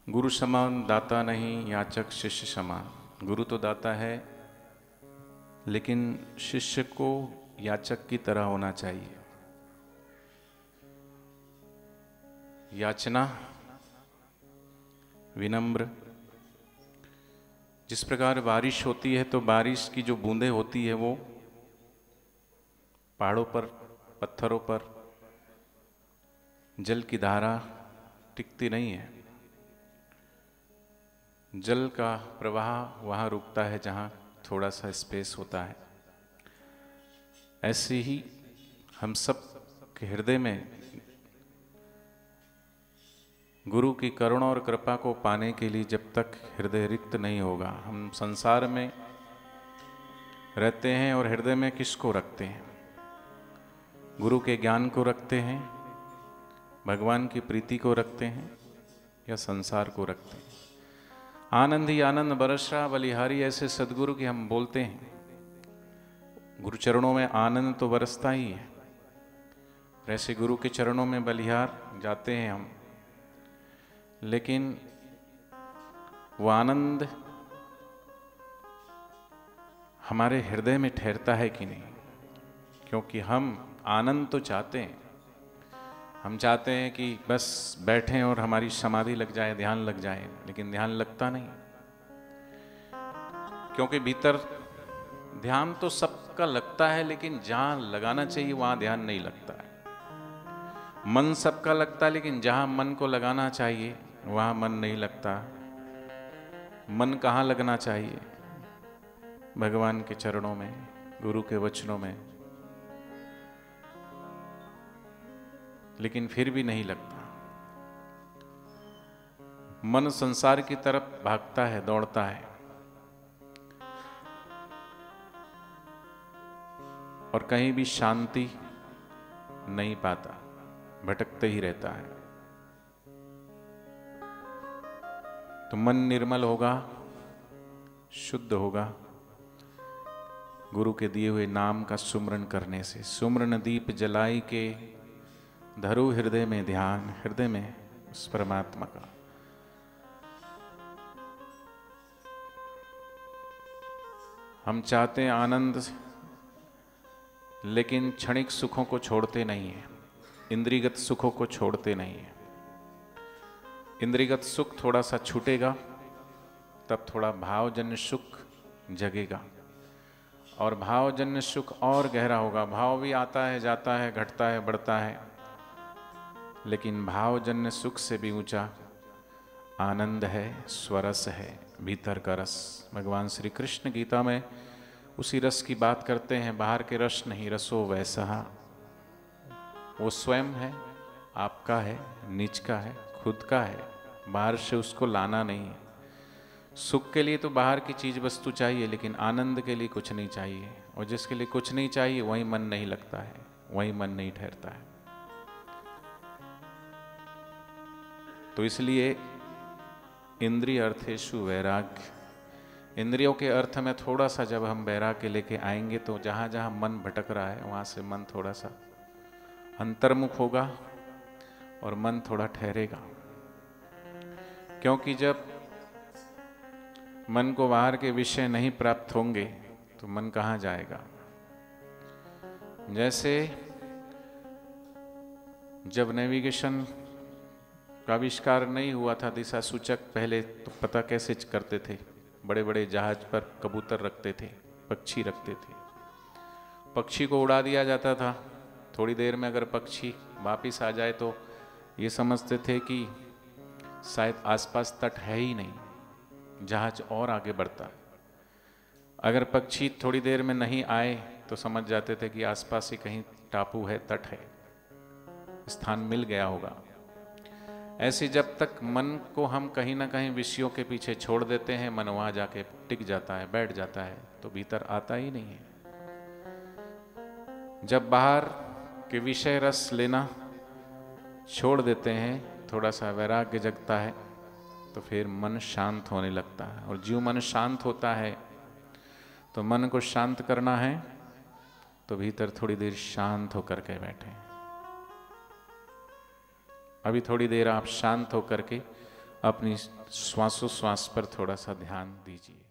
गुरु समान दाता नहीं, याचक शिष्य समान। गुरु तो दाता है, लेकिन शिष्य को याचक की तरह होना चाहिए। याचना, विनम्र। जिस प्रकार बारिश होती है तो बारिश की जो बूंदें होती है वो पहाड़ों पर, पत्थरों पर जल की धारा टिकती नहीं है। जल का प्रवाह वहाँ रुकता है जहाँ थोड़ा सा स्पेस होता है। ऐसे ही हम सब के हृदय में गुरु की करुणा और कृपा को पाने के लिए जब तक हृदय रिक्त नहीं होगा, हम संसार में रहते हैं और हृदय में किसको रखते हैं? गुरु के ज्ञान को रखते हैं, भगवान की प्रीति को रखते हैं, या संसार को रखते हैं? आनंद ही आनंद बरस रहा बलिहारी, ऐसे सदगुरु की हम बोलते हैं। गुरु चरणों में आनंद तो बरसता ही है, ऐसे गुरु के चरणों में बलिहार जाते हैं हम, लेकिन वो आनंद हमारे हृदय में ठहरता है कि नहीं? क्योंकि हम आनंद तो चाहते हैं, हम चाहते हैं कि बस बैठें और हमारी समाधि लग जाए, ध्यान लग जाए, लेकिन ध्यान लगता नहीं। क्योंकि भीतर ध्यान तो सबका लगता है, लेकिन जहां लगाना चाहिए वहां ध्यान नहीं लगता है। मन सबका लगता है, लेकिन जहां मन को लगाना चाहिए वहां मन नहीं लगता। मन कहाँ लगना चाहिए? भगवान के चरणों में, गुरु के वचनों में, लेकिन फिर भी नहीं लगता। मन संसार की तरफ भागता है, दौड़ता है, और कहीं भी शांति नहीं पाता, भटकते ही रहता है। तो मन निर्मल होगा, शुद्ध होगा गुरु के दिए हुए नाम का सुमरन करने से। सुमरन दीप जलाई के धरो हृदय में ध्यान, हृदय में उस परमात्मा का। हम चाहते हैं आनंद, लेकिन क्षणिक सुखों को छोड़ते नहीं हैं, इंद्रियगत सुखों को छोड़ते नहीं हैं। इंद्रियगत सुख थोड़ा सा छूटेगा तब थोड़ा भावजन्य सुख जगेगा, और भावजन्य सुख और गहरा होगा। भाव भी आता है, जाता है, घटता है, बढ़ता है, लेकिन भावजन्य सुख से भी ऊंचा आनंद है, स्वरस है, भीतर का रस। भगवान श्री कृष्ण गीता में उसी रस की बात करते हैं। बाहर के रस नहीं, रसो वैसा, वो स्वयं है, आपका है, निज का है, खुद का है, बाहर से उसको लाना नहीं है। सुख के लिए तो बाहर की चीज वस्तु चाहिए, लेकिन आनंद के लिए कुछ नहीं चाहिए। और जिसके लिए कुछ नहीं चाहिए वहीं मन नहीं लगता है, वहीं मन नहीं ठहरता है। तो इसलिए इंद्रिय अर्थेषु वैराग्य, इंद्रियों के अर्थ में थोड़ा सा जब हम वैराग्य लेके आएंगे तो जहां जहां मन भटक रहा है वहां से मन थोड़ा सा अंतर्मुख होगा और मन थोड़ा ठहरेगा। क्योंकि जब मन को बाहर के विषय नहीं प्राप्त होंगे तो मन कहाँ जाएगा? जैसे जब नेविगेशन का आविष्कार नहीं हुआ था, दिशा सूचक, पहले तो पता कैसे करते थे? बड़े बड़े जहाज पर कबूतर रखते थे, पक्षी रखते थे, पक्षी को उड़ा दिया जाता था। थोड़ी देर में अगर पक्षी वापिस आ जाए तो ये समझते थे कि शायद आसपास तट है ही नहीं, जहाज और आगे बढ़ता। अगर पक्षी थोड़ी देर में नहीं आए तो समझ जाते थे कि आसपास ही कहीं टापू है, तट है, स्थान मिल गया होगा। ऐसे जब तक मन को हम कहीं ना कहीं विषयों के पीछे छोड़ देते हैं, मन वहां जाके टिक जाता है, बैठ जाता है, तो भीतर आता ही नहीं है। जब बाहर के विषय रस लेना छोड़ देते हैं, थोड़ा सा वैराग्य जगता है, तो फिर मन शांत होने लगता है। और जो मन शांत होता है, तो मन को शांत करना है तो भीतर थोड़ी देर शांत होकर के बैठे। अभी थोड़ी देर आप शांत होकर के अपनी श्वासोश्वास पर थोड़ा सा ध्यान दीजिए।